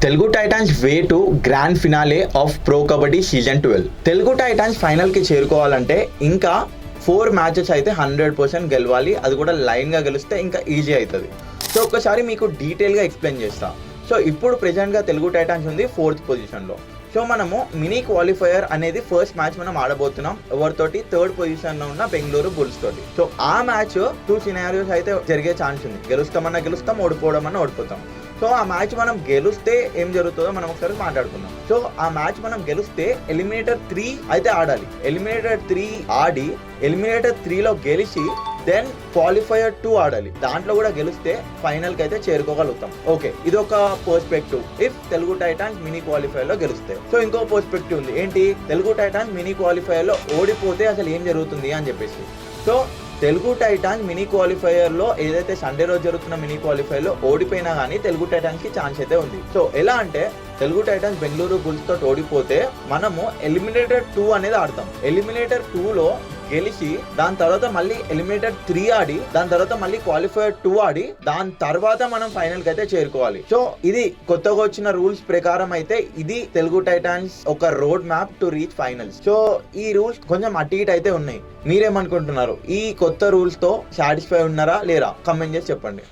Telugu Titans way to grand finale of pro kabaddi season 12. Telugu Titans ఫైనల్కి చేరుకోవాలంటే ఇంకా 4 మ్యాచెస్ అయితే 100% గెలవాలి. అది కూడా లైన్గా గెలిస్తే ఇంకా ఈజీ అవుతుంది. సో ఒక్కసారి మీకు డీటెయిల్గా ఎక్స్ప్లెయిన్ చేస్తా. సో ఇప్పుడు ప్రెజెంట్గా తెలుగు టైటాన్స్ ఉంది 4th పొజిషన్లో. సో మనము మినీ క్వాలిఫైయర్ అనేది ఫస్ట్ మ్యాచ్ మనం ఆడబోతున్నాం ఎవరితోటి, 3rd పొజిషన్లో ఉన్న బెంగళూరు బుల్స్ తోటి. సో ఆ మ్యాచ్ 2 సినారియోస్ అయితే జరిగే ఛాన్స్ ఉంది. గెలుస్తామన్నా గెలుస్తాం, ఓడిపోవడం అన్నా ఓడిపోతాం. సో ఆ మ్యాచ్ మనం గెలిస్తే ఏం జరుగుతుందో మనం ఒకసారి మాట్లాడుకుందాం. సో ఆ మ్యాచ్ మనం గెలిస్తే ఎలిమినేటర్ 3 అయితే ఆడాలి. ఎలిమినేటర్ 3 ఆడి ఎలిమినేటర్ 3లో గెలిచి దెన్ క్వాలిఫైయర్ 2 ఆడాలి. దాంట్లో కూడా గెలిస్తే ఫైనల్ కి అయితే చేరుకోగలుగుతాం. ఓకే, ఇది ఒక perspective if Telugu Titans mini qualifier లో గెలిస్తే. సో ఇంకో పర్స్పెక్టివ్ ఉంది, ఏంటి, తెలుగు టైటాన్స్ మినీ క్వాలిఫైయర్ లో ఓడిపోతే అసలు ఏం జరుగుతుంది అని చెప్పేసి. So Telugu Titans mini qualifier లో ఏదైతే సండే రోజు జరుగుతున్న మినీ క్వాలిఫైయర్ లో ఓడిపోయినా కానీ తెలుగు టైటాన్స్ కి ఛాన్స్ అయితే ఉంది. సో ఎలా అంటే తెలుగు టైటాన్స్ బెంగళూరు బుల్స్ తోటి ఓడిపోతే మనము ఎలిమినేటర్ 2 అనేది ఆడతాం. ఎలిమినేటర్ 2లో గెలిచి దాని తర్వాత మళ్ళీ ఎలిమినేటర్ 3 ఆడి దాని తర్వాత మళ్ళీ క్వాలిఫైయర్ 2 ఆడి దాని తర్వాత మనం ఫైనల్ కి అయితే చేరుకోవాలి. సో ఇది కొత్తగా వచ్చిన రూల్స్ ప్రకారం అయితే ఇది తెలుగు టైటాన్స్ ఒక road map to reach finals. So ఈ రూల్స్ కొంచెం అటు ఇటు అయితే ఉన్నాయి. మీరేమనుకుంటున్నారు? ఈ కొత్త రూల్స్ తో సాటిస్ఫై ఉన్నారా లేరా? కమెంట్ చేసి చెప్పండి.